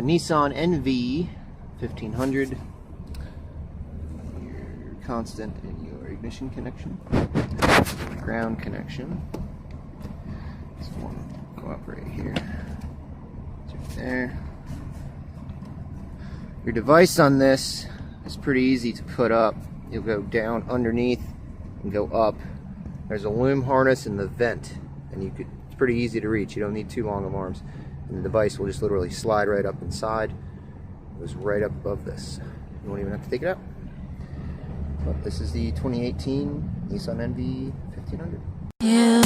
Nissan NV1500. Your constant in your ignition connection. Ground connection. This one will go up right here. It's right there. Your device on this is pretty easy to put up. You'll go down underneath and go up. There's a loom harness in the vent, and it's pretty easy to reach. You don't need too long of arms. And the device will just literally slide right up inside. It goes right up above this. You won't even have to take it out. But this is the 2018 Nissan NV1500. Yeah.